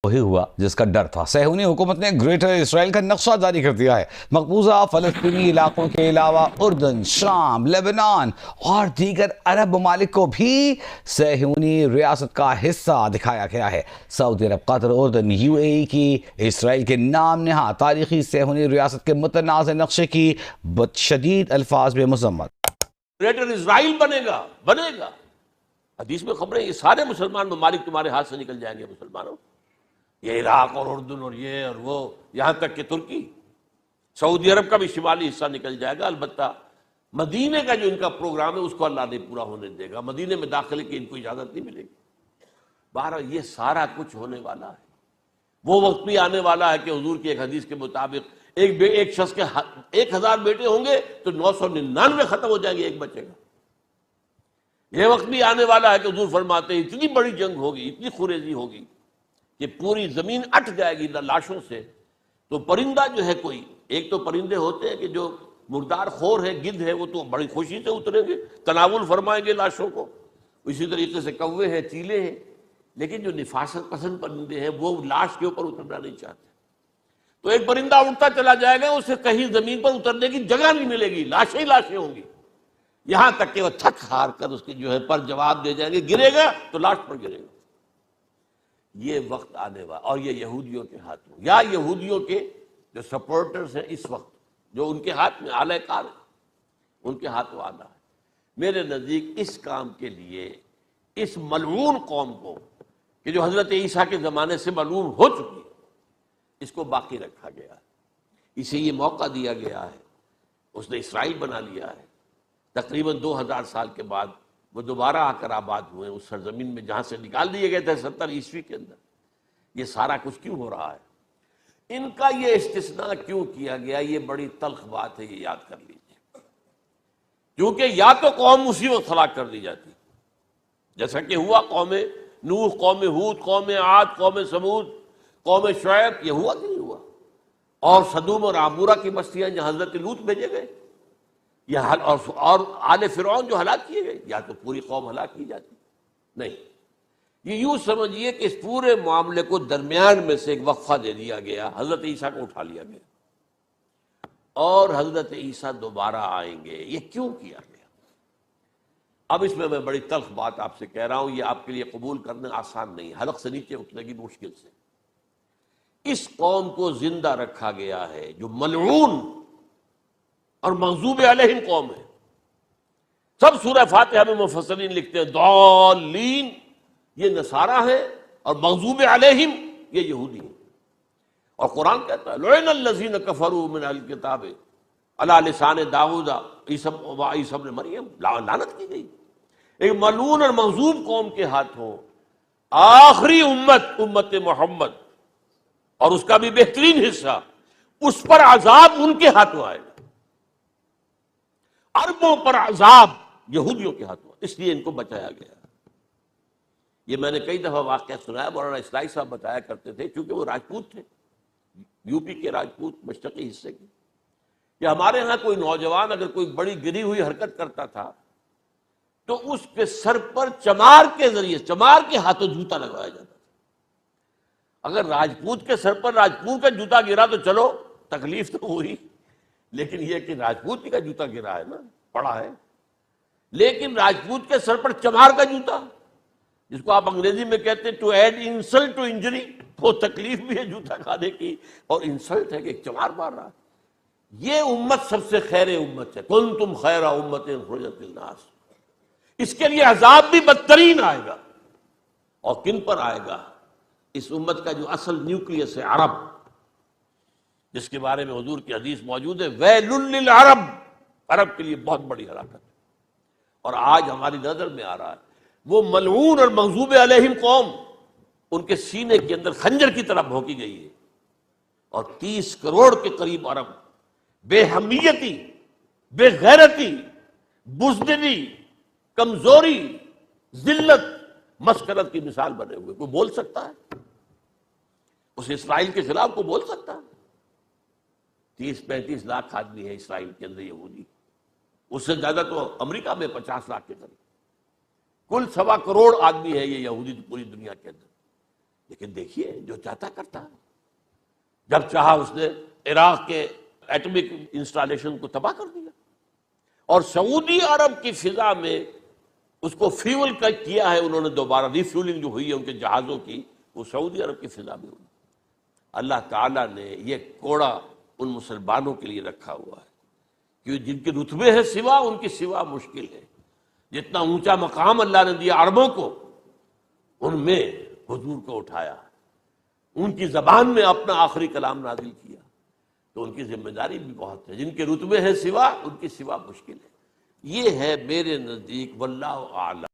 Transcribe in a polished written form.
وہی ہوا جس کا ڈر تھا۔ صہیونی حکومت نے گریٹر اسرائیل کا نقشہ جاری کر دیا ہے۔ مقبوضہ فلسطینی علاقوں کے علاوہ اردن، شام، لبنان اور دیگر عرب ممالک کو بھی صہیونی ریاست کا حصہ دکھایا گیا ہے۔ سعودی عرب، قطر، اردن، UAE کی اسرائیل کے نام نہاد تاریخی صہیونی ریاست کے متنازع نقشے کی شدید الفاظ میں مذمت۔ گریٹر اسرائیل بنے گا۔ حدیث میں خبریں یہ سارے مسلمان ممالک تمہارے ہاتھ سے نکل جائیں گے مسلمانوں، یہ عراق اور اردن اور یہ اور وہ، یہاں تک کہ ترکی، سعودی عرب کا بھی شمالی حصہ نکل جائے گا۔ البتہ مدینے کا جو ان کا پروگرام ہے اس کو اللہ نہیں پورا ہونے دے گا، مدینے میں داخلے کی ان کو اجازت نہیں ملے گی۔ بہرحال یہ سارا کچھ ہونے والا ہے۔ وہ وقت بھی آنے والا ہے کہ حضور کی ایک حدیث کے مطابق ایک شخص کے 1000 بیٹے ہوں گے تو 999 ختم ہو جائیں گے، ایک بچے گا۔ یہ وقت بھی آنے والا ہے کہ حضور فرماتے ہیں اتنی بڑی جنگ ہوگی، اتنی خوریزی ہوگی کہ پوری زمین اٹھ جائے گی لاشوں سے۔ تو پرندہ جو ہے کوئی، ایک تو پرندے ہوتے ہیں کہ جو مردار خور ہے، گدھ ہے، وہ تو بڑی خوشی سے اتریں گے، تناول فرمائیں گے لاشوں کو۔ اسی طریقے سے کوے ہیں، چیلے ہیں، لیکن جو نفاست پسند پرندے ہیں وہ لاش کے اوپر اترنا نہیں چاہتے۔ تو ایک پرندہ اڑتا چلا جائے گا، اسے کہیں زمین پر اترنے کی جگہ نہیں ملے گی، لاشیں ہی لاشیں ہوں گی، یہاں تک کہ وہ تھک ہار کر اس کی جو ہے پر جواب دے جائیں گے، گرے گا تو لاش پر گرے گا۔ یہ وقت آنے والا، اور یہ یہودیوں کے ہاتھوں، یا یہودیوں کے جو سپورٹرز ہیں اس وقت، جو ان کے ہاتھ میں آلہ کار ہے، ان کے ہاتھوں آنا ہے۔ میرے نزدیک اس کام کے لیے اس ملعون قوم کو، کہ جو حضرت عیسیٰ کے زمانے سے ملعون ہو چکی ہے، اس کو باقی رکھا گیا ہے، اسے یہ موقع دیا گیا ہے۔ اس نے اسرائیل بنا لیا ہے، تقریباً 2000 سال کے بعد وہ دوبارہ آ کر آباد ہوئے اس سرزمین میں جہاں سے نکال دیے گئے تھے 70 عیسوی کے اندر۔ یہ سارا کچھ کیوں ہو رہا ہے؟ ان کا یہ استثناء کیوں کیا گیا؟ یہ بڑی تلخ بات ہے، یہ یاد کر لیجیے۔ کیونکہ یا تو قوم اسی وقت ہلاک کر دی جاتی، جیسا کہ ہوا قوم نوح، قوم ہود، قوم عاد، قوم سمود، قوم شعیب، یہ ہوا کہ نہیں ہوا؟ اور سدوم اور عمورہ کی بستیاں جہاں حضرت لوط بھیجے گئے، اور آل فرعون جو ہلاک کیے گئے، یا تو پوری قوم ہلاک کی جاتی؟ نہیں، یہ یوں سمجھیے کہ اس پورے معاملے کو درمیان میں سے ایک وقفہ دے دیا گیا، حضرت عیسیٰ کو اٹھا لیا گیا، اور حضرت عیسیٰ دوبارہ آئیں گے۔ یہ کیوں کیا گیا؟ اب اس میں بڑی تلخ بات آپ سے کہہ رہا ہوں، یہ آپ کے لیے قبول کرنا آسان نہیں، حلق سے نیچے اترے گی مشکل سے۔ اس قوم کو زندہ رکھا گیا ہے جو ملعون اور مغضوب علیہم قوم ہے۔ سب سورہ فاتحہ میں مفسرین لکھتے ہیں ضالین، یہ نصارہ ہیں، اور مغضوب علیہم یہ یہودی ہیں۔ اور قرآن کہتا ہے لعن الذین کفروا من اہل الکتاب علی لسان داؤد وعیسی ابن مریم، لعنت کی گئی ایک ملعون اور مغضوب قوم کے ہاتھوں آخری امت محمد، اور اس کا بھی بہترین حصہ، اس پر عذاب ان کے ہاتھوں آئے گا۔ عربوں پر عذاب یہودیوں کے ہاتھوں، اس لیے ان کو بچایا گیا۔ یہ میں نے کئی دفعہ واقعہ سنایا، مولانا اصلاحی صاحب بتایا کرتے تھے، کیونکہ وہ راجپوت تھے، UP کے راجپوت، مشرقی حصے کے، کہ ہمارے ہاں کوئی نوجوان اگر کوئی بڑی گری ہوئی حرکت کرتا تھا تو اس کے سر پر چمار کے ذریعے، چمار کے ہاتھوں جوتا لگوایا جاتا تھا۔ اگر راجپوت کے سر پر راجپوت کا جوتا گرا تو چلو تکلیف تو ہوئی، لیکن یہ کہ راجپوت کا جوتا گرا ہے نا، پڑا ہے، لیکن راجپوت کے سر پر چمار کا جوتا، جس کو آپ انگریزی میں کہتے ہیں to add insult to injury, وہ تکلیف بھی ہے جوتا کھانے کی، اور انسلٹ ہے کہ ایک چمار مار رہا ہے۔ یہ امت سب سے خیر امت ہے، کنتم خیر امت اخرجت للناس۔ اس کے لیے عذاب بھی بدترین آئے گا، اور کن پر آئے گا؟ اس امت کا جو اصل نیوکلیس ہے عرب، جس کے بارے میں حضور کی حدیث موجود ہے ویل للعرب، عرب کے لیے بہت بڑی ہلاکت ہے۔ اور آج ہماری نظر میں آ رہا ہے وہ ملعون اور مغضوب علیہم قوم، ان کے سینے کے اندر خنجر کی طرح بھونکی گئی ہے، اور 30 کروڑ کے قریب عرب بے حمیتی، بے غیرتی، بزدلی، کمزوری، ذلت، مسکنت کی مثال بنے ہوئے۔ کوئی بول سکتا ہے اس اسرائیل کے خلاف؟ کوئی بول سکتا ہے؟ 30-35 لاکھ آدمی ہے اسرائیل کے اندر یہودی، اس سے زیادہ تو امریکہ میں 50 لاکھ کے قریب، کل 1.25 کروڑ آدمی ہے یہ یہودی پوری دنیا کے اندر۔ لیکن دیکھیے جو چاہتا کرتا ہے. جب چاہا اس نے عراق کے ایٹمک انسٹالیشن کو تباہ کر دیا، اور سعودی عرب کی فضا میں اس کو فیول کا کیا ہے انہوں نے، دوبارہ ری فیولنگ جو ہوئی ہے ان کے جہازوں کی، وہ سعودی عرب کی فضا میں ہوئی. اللہ تعالیٰ نے یہ کوڑا ان مسلمانوں کے لیے رکھا ہوا ہے کہ جن کے رتبے ہیں سوا، ان کی سوا مشکل ہے. جتنا اونچا مقام اللہ نے دیا عربوں کو، ان میں حضور کو اٹھایا، ان کی زبان میں اپنا آخری کلام نازل کیا، تو ان کی ذمہ داری بھی بہت ہے. جن کے رتبے ہیں سوا، ان کی سوا مشکل ہے. یہ ہے میرے نزدیک واللہ اعلم.